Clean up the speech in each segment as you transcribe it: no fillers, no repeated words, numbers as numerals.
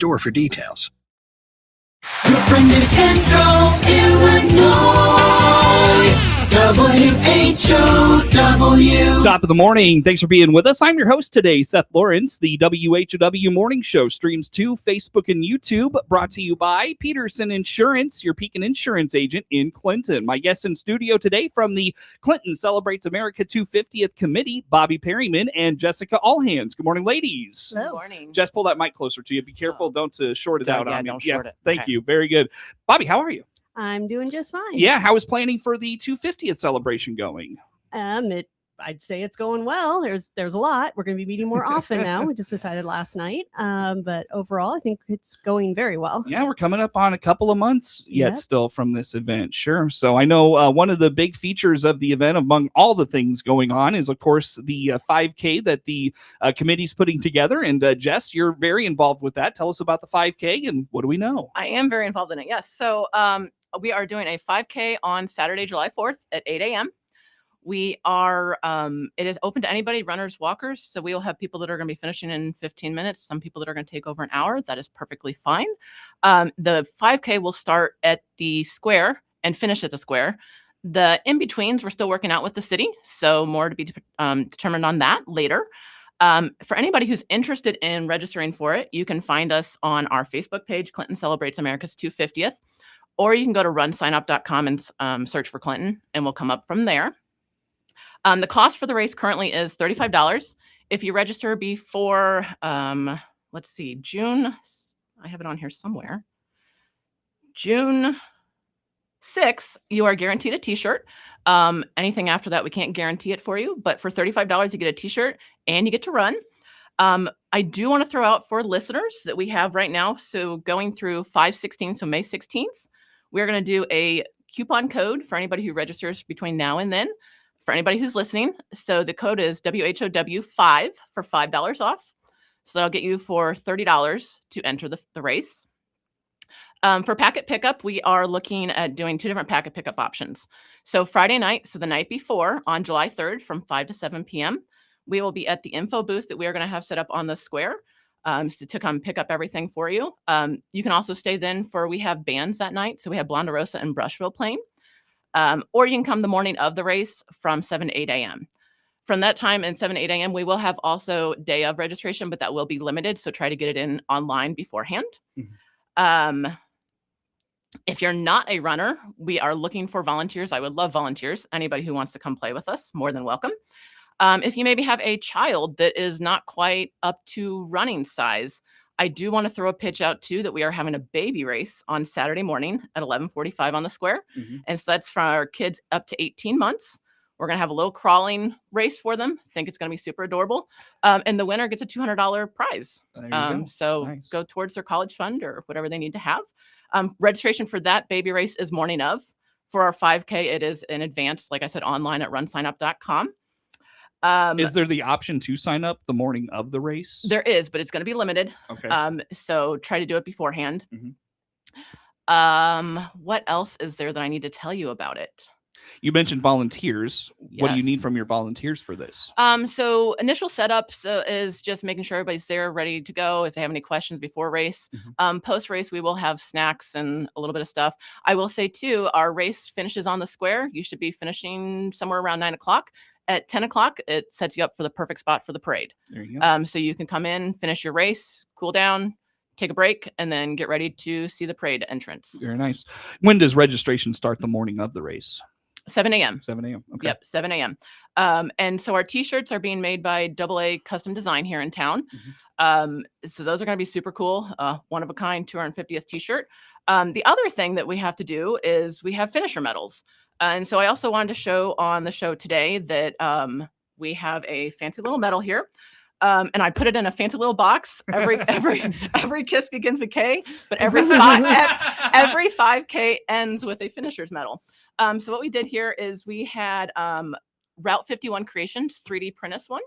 store for details. Your friend in Central Illinois, WHOW. Top of the morning. Thanks for being with us. I'm your host today, Seth Lawrence. The WHOW Morning Show streams to Facebook and YouTube, brought to you by Peterson Insurance, your Pekin Insurance agent in Clinton. My guests in studio today from the Clinton Celebrates America 250th Committee, Bobbi Perryman and Jessica AlLhands. Good morning, ladies. Good morning. Jess, pull that mic closer to you. Be careful. Don't short it out on me. Don't short it. Thank you. Very good. Bobbi, how are you? I'm doing just fine. Yeah, how is planning for the 250th celebration going? I'd say it's going well. There's a lot. We're going to be meeting more often now. We just decided last night. But overall, I think it's going very well. Yeah, we're coming up on a couple of months yet still from this event. Sure. So I know one of the big features of the event, among all the things going on, is, of course, the 5K that the committee's putting together. And Jess, you're very involved with that. Tell us about the 5K and what do we know? I am very involved in it, yes. So we are doing a 5K on Saturday, July 4th at 8 a.m. We are, it is open to anybody, runners, walkers. So we will have people that are going to be finishing in 15 minutes, some people that are going to take over an hour. That is perfectly fine. The 5K will start at the square and finish at the square. The in-betweens, we're still working out with the city. So more to be determined on that later. For anybody who's interested in registering for it, you can find us on our Facebook page, Clinton Celebrates America's 250th, or you can go to runsignup.com and search for Clinton, and we'll come up from there. The cost for the race currently is $35. If you register before, let's see, June, I have it on here somewhere, June 6th, you are guaranteed a t-shirt. Anything after that, we can't guarantee it for you, but for $35, you get a t-shirt and you get to run. I do want to throw out for listeners that we have right now. So going through 5/16, so May 16th, we're going to do a coupon code for anybody who registers between now and then. For anybody who's listening, so the code is WHOW5 for $5 off. So that'll get you for $30 to enter the race. For packet pickup, we are looking at doing two different packet pickup options. So Friday night, so the night before, on July 3rd from 5 to 7 p.m., we will be at the info booth that we are going to have set up on the square to come pick up everything for you. You can also stay then we have bands that night. So we have Blonderosa and Brushville playing. Or you can come the morning of the race from 7 to 8 a.m. From that time and 7 to 8 a.m., we will have also day of registration, but that will be limited. So try to get it in online beforehand. Mm-hmm. If you're not a runner, we are looking for volunteers. I would love volunteers. Anybody who wants to come play with us, more than welcome. If you maybe have a child that is not quite up to running size, I do want to throw a pitch out too that we are having a baby race on Saturday morning at 11:45 on the square. Mm-hmm. And so that's for our kids up to 18 months. We're going to have a little crawling race for them. I think it's going to be super adorable. And the winner gets a $200 prize. So nice. Go towards their college fund or whatever they need to have. Registration for that baby race is morning of. For our 5K, it is in advance, like I said, online at runsignup.com. Is there the option to sign up the morning of the race? There is, but it's going to be limited. Okay. So try to do it beforehand. Mm-hmm. What else is there that I need to tell you about it? You mentioned volunteers. Yes. What do you need from your volunteers for this? So initial setup is just making sure everybody's there, ready to go. If they have any questions before race, post race, we will have snacks and a little bit of stuff. I will say too, our race finishes on the square. You should be finishing somewhere around 9 o'clock. At 10 o'clock, it sets you up for the perfect spot for the parade. There you go. So you can come in, finish your race, cool down, take a break, and then get ready to see the parade entrance. Very nice. When does registration start the morning of the race? 7 a.m. 7 a.m. Okay. Yep, 7 a.m. And so our T-shirts are being made by AA Custom Design here in town. So those are going to be super cool. One of a kind 250th T-shirt. The other thing that we have to do is we have finisher medals. And so I also wanted to show on the show today that we have a fancy little medal here. And I put it in a fancy little box. Every kiss begins with K, but every 5K ends with a finisher's medal. So what we did here is we had Route 51 Creations 3D print us one.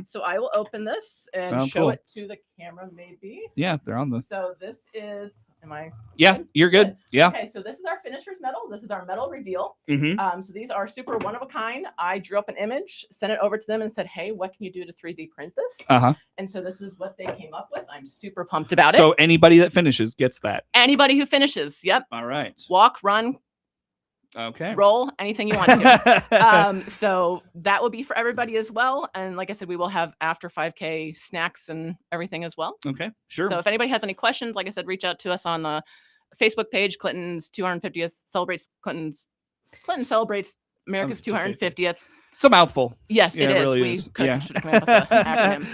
So I will open this and show it to the camera maybe. Yeah, if they're on the. So this is, Am I? Yeah, good? you're good. Yeah. Okay, so this is our finisher's medal. This is our medal reveal. Mm-hmm. So these are super one of a kind. I drew up an image, sent it over to them, and said, "Hey, what can you do to 3D print this?" Uh-huh. And so this is what they came up with. I'm super pumped about it. So anybody that finishes gets that. Anybody who finishes, yep. All right. Walk, run, Okay. roll, anything you want to. So that will be for everybody as well. And like I said, we will have after 5K snacks and everything as well. Okay, sure. So if anybody has any questions, like I said, reach out to us on the Facebook page. Clinton's 250th celebrates Clinton celebrates America's 250th. It's a mouthful. Yes, Yeah, it is. really We is. should have come up with an acronym.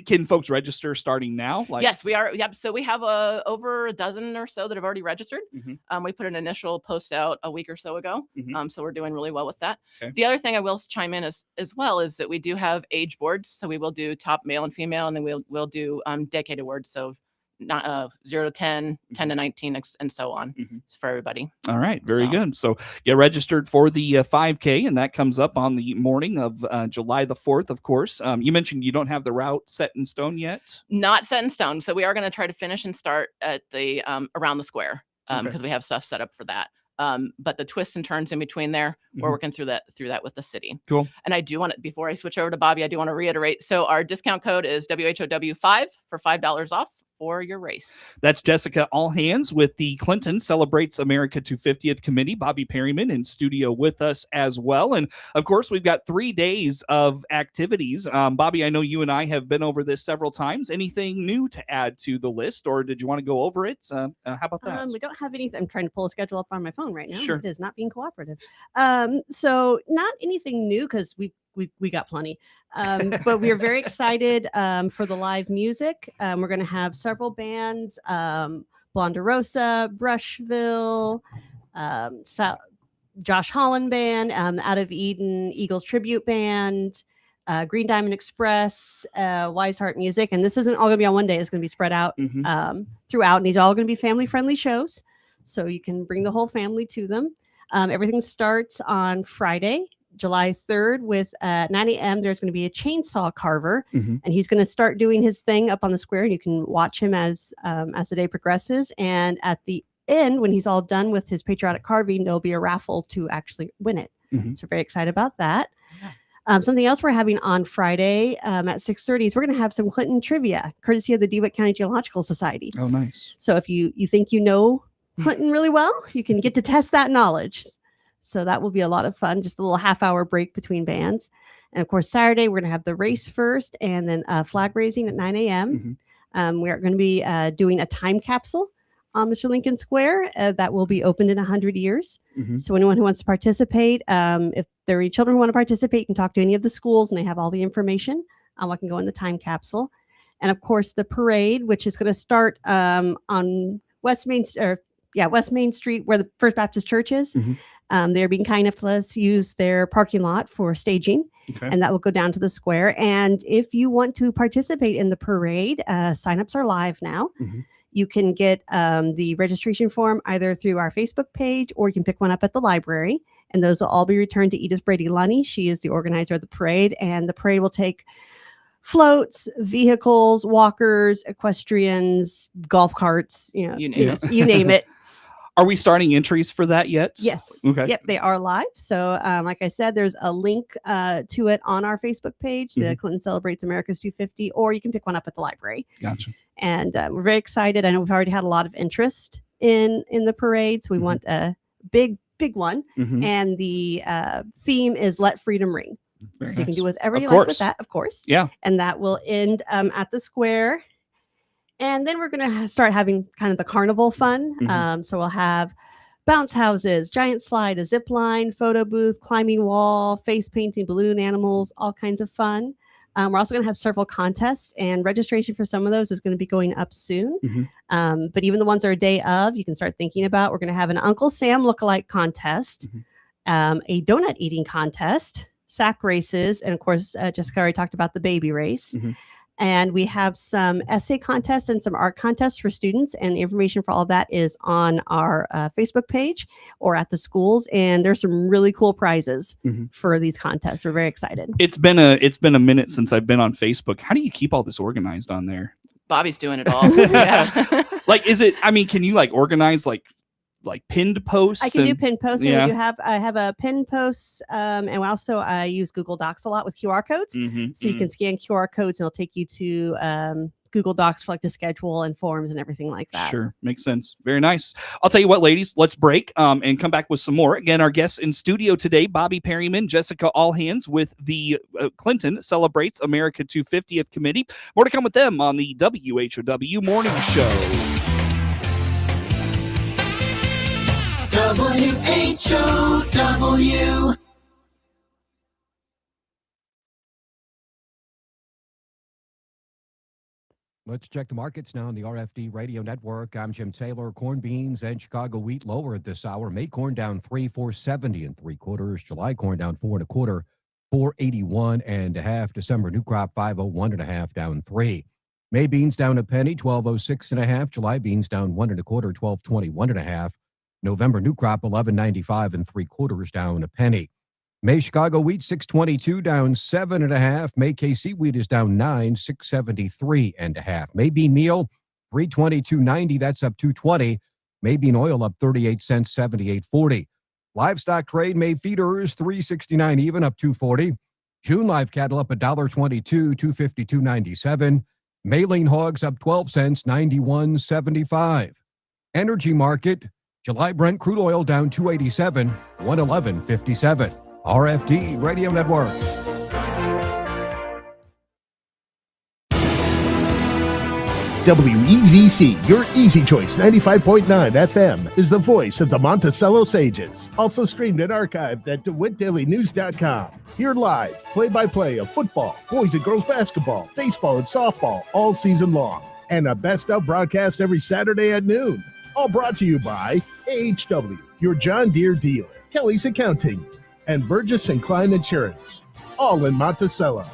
Can folks register starting now? Yes, we are. Yep. So we have over a dozen or so that have already registered. Mhm. We put an initial post out a week or so ago. Mhm. So we're doing really well with that. Okay. The other thing I will chime in as well is that we do have age boards. So we will do top male and female, and then we'll do decade awards. So not 0 to 10, 10 to 19, and so on for everybody. All right, very So- good. So get registered for the 5K, and that comes up on the morning of July the 4th, of course. You mentioned you don't have the route set in stone yet. Not set in stone. So we are going to try to finish and start at the around the square Okay. because we have stuff set up for that. But the twists and turns in between there, we're Mhm. working through that with the city. Cool. And I do want to, before I switch over to Bobbi, I do want to reiterate. So our discount code is WHOW5 for $5 off for your race. That's Jessica AlLhands with the Clinton Celebrates America 250th Committee. Bobbi Perryman in studio with us as well. And of course, we've got 3 days of activities. Bobbi, I know you and I have been over this several times. Anything new to add to the list, or did you want to go over it? How about that? We don't have anything. I'm trying to pull a schedule up on my phone right now. Sure. It is not being cooperative. So not anything new because we got plenty. But we are very excited for the live music. We're going to have several bands, Blonderosa, Brushville, Josh Holland Band, Out of Eden, Eagles Tribute Band, Green Diamond Express, Wise Heart Music. And this isn't all going to be on one day. It's going to be spread out Mhm. throughout. And these are all going to be family-friendly shows. So you can bring the whole family to them. Everything starts on Friday, July 3rd with 9 a.m. There's going to be a chainsaw carver, Mhm. and he's going to start doing his thing up on the square, and you can watch him as the day progresses. And at the end, when he's all done with his patriotic carving, there'll be a raffle to actually win it. Mhm. So very excited about that. Something else we're having on Friday at 6:30 is we're going to have some Clinton trivia, courtesy of the DeWitt County Geological Society. Oh, nice. So if you think you know Clinton really well, you can get to test that knowledge. So that will be a lot of fun, just a little half-hour break between bands. And of course, Saturday, we're going to have the race first and then flag raising at 9 a.m. We are going to be doing a time capsule on Mr. Lincoln Square that will be opened in 100 years. Mhm. So anyone who wants to participate, if there are any children who want to participate, you can talk to any of the schools and they have all the information on what can go in the time capsule. And of course, the parade, which is going to start on West Main Street, where the First Baptist Church is. Mhm. They're being kind enough to let us use their parking lot for staging, Okay. and that will go down to the square. And if you want to participate in the parade, signups are live now. Mhm. You can get the registration form either through our Facebook page, or you can pick one up at the library. And those will all be returned to Edith Brady Lunny. She is the organizer of the parade, and the parade will take floats, vehicles, walkers, equestrians, golf carts, You name Yeah. it. you name it. Are we starting entries for that yet? Yes. Okay. Yep, they are live. So like I said, there's a link to it on our Facebook page, the Clinton Celebrates America's 250, or you can pick one up at the library. Gotcha. And we're very excited. I know we've already had a lot of interest in the parade, so we want a big one. Mhm. And the theme is Let Freedom Ring. Very So you can nice. do whatever Of you like with course. that, of course. Yeah. And that will end at the square. And then we're going to start having kind of the carnival fun. Mhm. So we'll have bounce houses, giant slide, a zip line, photo booth, climbing wall, face painting, balloon animals, all kinds of fun. We're also going to have several contests, and registration for some of those is going to be going up soon. Mhm. But even the ones that are a day of, you can start thinking about. We're going to have an Uncle Sam lookalike contest, a donut eating contest, sack races, and of course, Jessica already talked about the baby race. Mhm. And we have some essay contests and some art contests for students. And the information for all of that is on our Facebook page or at the schools. And there's some really cool prizes Mhm. for these contests. We're very excited. It's been a minute since I've been on Facebook. How do you keep all this organized on there? Bobbi's doing it all. Yeah. Like, is it? I mean, can you like organize like pinned posts? I can do pinned posts. yeah. And I have a pinned posts, and also I use Google Docs a lot with QR codes. So you can scan QR codes, and it'll take you to Google Docs for like the schedule and forms and everything like that. Sure. Makes sense. Very nice. I'll tell you what, ladies, let's break and come back with some more. Again, our guests in studio today, Bobbi Perryman, Jessica AlLhands with the Clinton Celebrates America 250th Committee. More to come with them on the WHOW Morning Show. WHOW. Let's check the markets now on the RFD Radio Network. I'm Jim Taylor. Corn, beans, and Chicago wheat lower at this hour. May corn down 4.70 3/4. July corn down 4 1/4, 4.81 1/2. December new crop 5.01 1/2, down 3. May beans down a penny, 12.06 1/2. July beans down 1 1/4, 12.21 1/2. November new crop 11.95 3/4, down a penny. May Chicago wheat 6.22 down 7 1/2. May KC wheat is down 9, 6.73 1/2. May bean meal 322.90, that's up 2.20. May bean oil up 38 cents, 78.40. Livestock trade May feeders 369 even, up 2.40. June live cattle up $1.22, 252.97. May lean hogs up 12 cents, 91.75. Energy market July Brent crude oil down 287, 111.57. RFD Radio Network. WEZC, your easy choice 95.9 FM, is the voice of the Monticello Sages. Also streamed and archived at DeWittDailyNews.com. Hear live, play-by-play of football, boys and girls basketball, baseball, and softball all season long. And a best-of broadcast every Saturday at noon. All brought to you by AHW, your John Deere dealer, Kelly's Accounting, and Burgess & Klein Insurance, all in Monticello.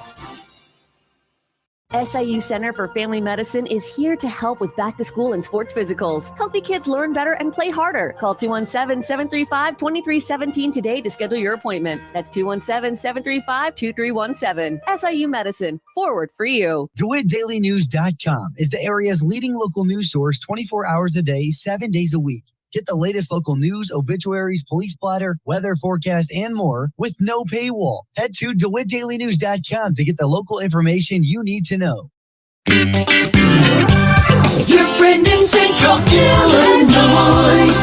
SIU Center for Family Medicine is here to help with back to school and sports physicals. Healthy kids learn better and play harder. Call 217-735-2317 today to schedule your appointment. That's 217-735-2317. SIU Medicine, forward for you. DeWittDailyNews.com is the area's leading local news source 24 hours a day, 7 days a week. Get the latest local news, obituaries, police blotter, weather forecast, and more with no paywall. Head to DeWittDailyNews.com to get the local information you need to know. Your friend in Central Illinois.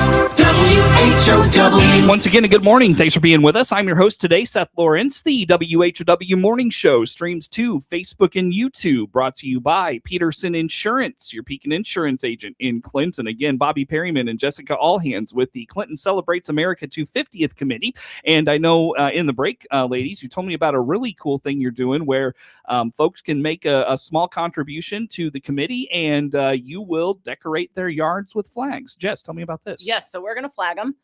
WHOW. Once again, a good morning. Thanks for being with us. I'm your host today, Seth Lawrence. The WHOW Morning Show streams to Facebook and YouTube, brought to you by Peterson Insurance, your Pekin Insurance agent in Clinton. Again, Bobbi Perryman and Jessica AlLhands with the Clinton Celebrates America 250th Committee. And I know in the break, ladies, you told me about a really cool thing you're doing where folks can make a small contribution to the committee, and you will decorate their yards with flags. Jess, tell me about this. Yes, so we're going to flag them.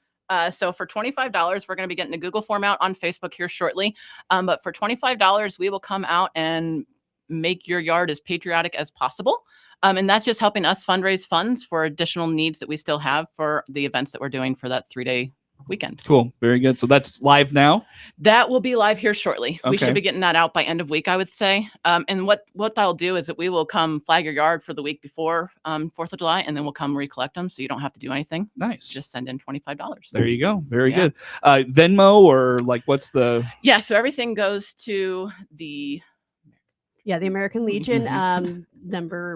So for $25, we're going to be getting a Google form out on Facebook here shortly. But for $25, we will come out and make your yard as patriotic as possible. And that's just helping us fundraise funds for additional needs that we still have for the events that we're doing for that 3-day weekend. Cool. Very good. So that's live now? That will be live here shortly. Okay. We should be getting that out by end of week, I would say. And what that'll do is that we will come flag your yard for the week before 4th of July, and then we'll come recollect them so you don't have to do anything. Nice. Just send in $25. There you go. Very good. Venmo, or like what's the... Yeah, so everything goes to the... Yeah, the American Legion,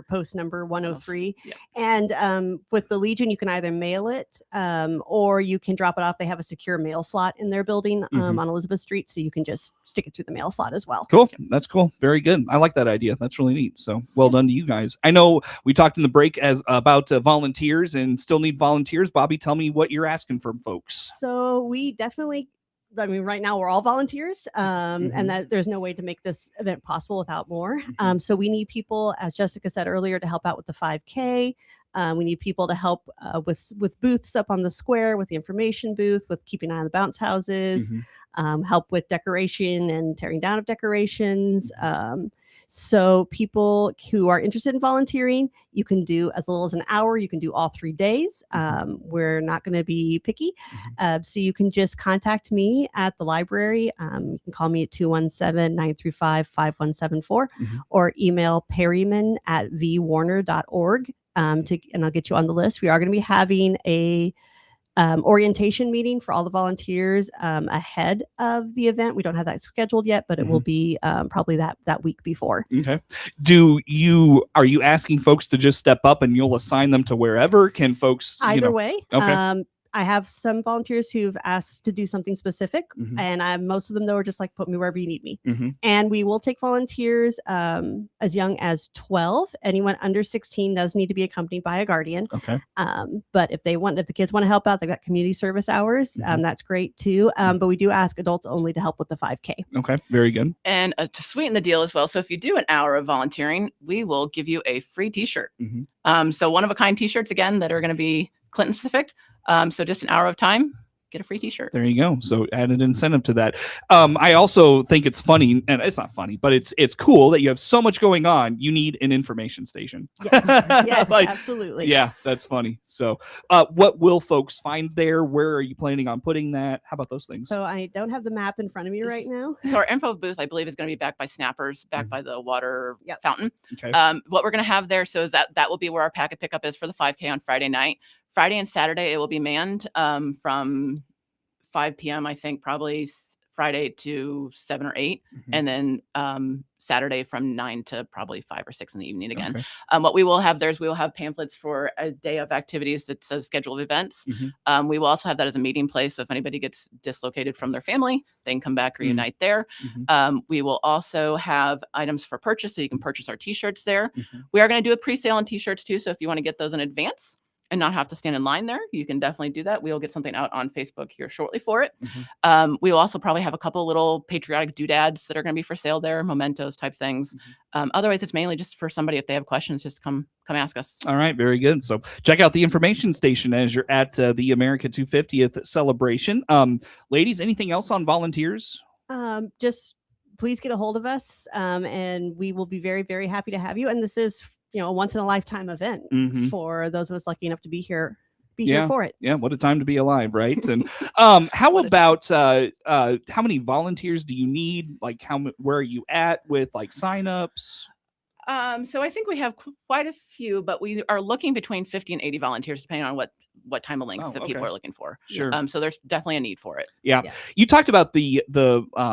post number 103. Yeah. And with the Legion, you can either mail it or you can drop it off. They have a secure mail slot in their building on Elizabeth Street, so you can just stick it through the mail slot as well. Cool. That's cool. Very good. I like that idea. That's really neat. So well done to you guys. I know we talked in the break about volunteers and still need volunteers. Bobbi, tell me what you're asking from folks. So we definitely... right now we're all volunteers, and that there's no way to make this event possible without more. So we need people, as Jessica said earlier, to help out with the 5K. We need people to help with booths up on the square, with the information booth, with keeping an eye on the bounce houses, help with decoration and tearing down of decorations. So people who are interested in volunteering, you can do as little as an hour. You can do all 3 days. We're not going to be picky. So you can just contact me at the library. You can call me at 217-935-5174 or email perryman@vwarner.org. and I'll get you on the list. We are going to be having a orientation meeting for all the volunteers ahead of the event. We don't have that scheduled yet, but it will be probably that week before. Okay. Are you asking folks to just step up and you'll assign them to wherever? Can folks Either way. Okay. I have some volunteers who've asked to do something specific, and most of them, though, are just like, put me wherever you need me. And we will take volunteers as young as 12. Anyone under 16 does need to be accompanied by a guardian. Okay. But if the kids want to help out, they've got community service hours. That's great too. But we do ask adults only to help with the 5K. Okay. Very good. And to sweeten the deal as well. So if you do an hour of volunteering, we will give you a free t-shirt. So one of a kind t-shirts, again, that are going to be Clinton specific. So just an hour of time, get a free t-shirt. There you go. So added incentive to that. I also think it's funny, and it's not funny, but it's cool that you have so much going on. You need an information station. Yes, absolutely. Yeah, that's funny. So what will folks find there? Where are you planning on putting that? How about those things? So I don't have the map in front of me right now. So our info booth, I believe, is going to be back by Snappers, back by the water fountain. Okay. What we're going to have there, so is that will be where our packet pickup is for the 5K on Friday night. Friday and Saturday, it will be manned from 5 p.m., I think, probably Friday to 7 or 8. And then Saturday from 9 to probably 5 or 6 in the evening again. Okay. What we will have there is we will have pamphlets for a day of activities that says schedule of events. We will also have that as a meeting place. So if anybody gets dislocated from their family, they can come back, reunite there. We will also have items for purchase. So you can purchase our t-shirts there. We are going to do a pre-sale on t-shirts too. So if you want to get those in advance and not have to stand in line there, you can definitely do that. We'll get something out on Facebook here shortly for it. We will also probably have a couple little patriotic doodads that are going to be for sale there, mementos type things. Otherwise, it's mainly just for somebody, if they have questions, just come ask us. All right, very good. So check out the information station as you're at the America 250th celebration. Ladies, anything else on volunteers? Just please get a hold of us, and we will be very, very happy to have you. And this is a once in a lifetime event for those of us lucky enough to be here for it. Yeah, what a time to be alive, right? And how about how many volunteers do you need? Like where are you at with like signups? So I think we have quite a few, but we are looking between 50 and 80 volunteers, depending on what time of length that people are looking for. Sure. So there's definitely a need for it. Yeah. You talked about the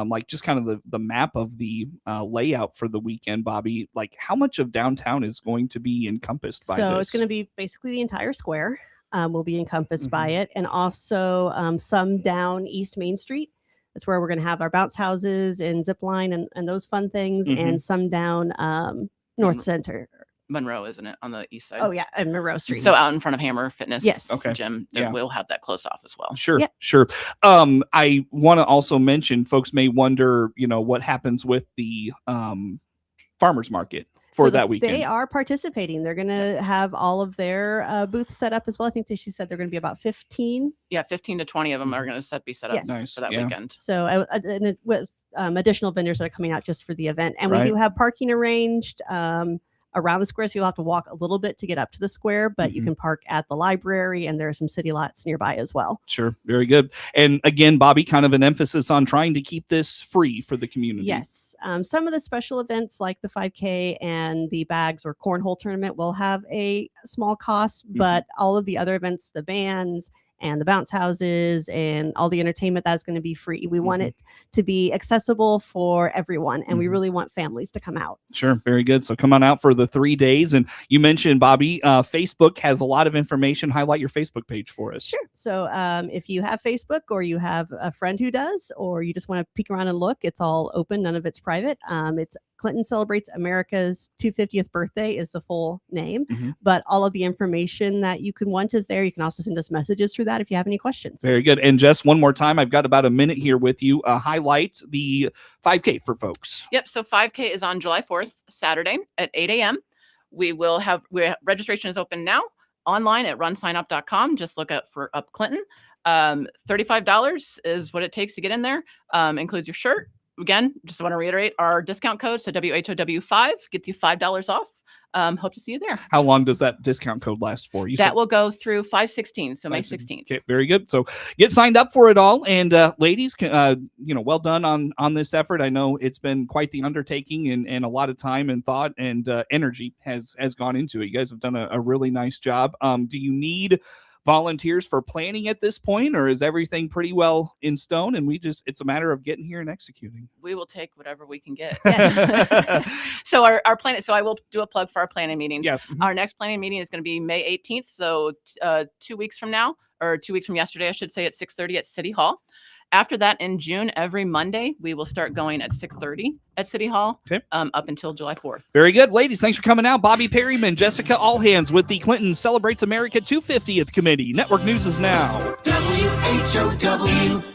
like just kind of the map of the layout for the weekend, Bobbi. Like how much of downtown is going to be encompassed by this? So it's going to be basically the entire square will be encompassed by it, and also some down East Main Street. That's where we're going to have our bounce houses and zip line and those fun things, and some down North Center. Monroe, isn't it, on the east side? Oh yeah, and Monroe Street. So out in front of Hammer Fitness Gym, Yeah. we'll have that closed off as well. Sure, sure. I want to also mention, folks may wonder, what happens with the farmers market for that weekend. They are participating. They're going to have all of their booths set up as well. I think she said they're going to be about 15. Yeah, 15 to 20 of them are going to be set up Nice. for that weekend. So with additional vendors that are coming out just for the event. And we do have parking arranged around the square, so you'll have to walk a little bit to get up to the square, but you can park at the library, and there are some city lots nearby as well. Sure. Very good. And again, Bobbi, kind of an emphasis on trying to keep this free for the community. Yes. Some of the special events like the 5K and the bags or cornhole tournament will have a small cost, but all of the other events, the bands and the bounce houses and all the entertainment, that's going to be free. We want it to be accessible for everyone, and we really want families to come out. Sure. Very good. So come on out for the 3 days. And you mentioned, Bobbi, Facebook has a lot of information. Highlight your Facebook page for us. Sure. So if you have Facebook, or you have a friend who does, or you just want to peek around and look, it's all open. None of it's private. It's Clinton Celebrates America's 250th birthday is the full name, but all of the information that you can want is there. You can also send us messages through that if you have any questions. Very good. And Jess, one more time, I've got about a minute here with you. Highlight the 5K for folks. Yep. So 5K is on July 4th, Saturday at 8 a.m. Registration is open now online at runsignup.com. Just look up for Up Clinton. $35 is what it takes to get in there. Includes your shirt. Again, just want to reiterate our discount code. So WHOW5 gets you $5 off. hope to see you there. How long does that discount code last for? You That will go through 5/16, so May 16th. Okay, very good. So get signed up for it all. And ladies, well done on this effort. I know it's been quite the undertaking, and a lot of time and thought and energy has gone into it. You guys have done a really nice job. Do you need volunteers for planning at this point, or is everything pretty well in stone and it's a matter of getting here and executing? We will take whatever we can get. Yes. So our plan, so I will do a plug for our planning meetings. Yeah. Our next planning meeting is going to be May 18th. So 2 weeks from now, or 2 weeks from yesterday, I should say, at 6:30 at City Hall. After that, in June, every Monday, we will start going at 6:30 at City Hall, up until July 4th. Very good. Ladies, thanks for coming out. Bobbi Perryman, Jessica AlLhands with the Clinton Celebrates America 250th Committee. Network News is now. WHOW.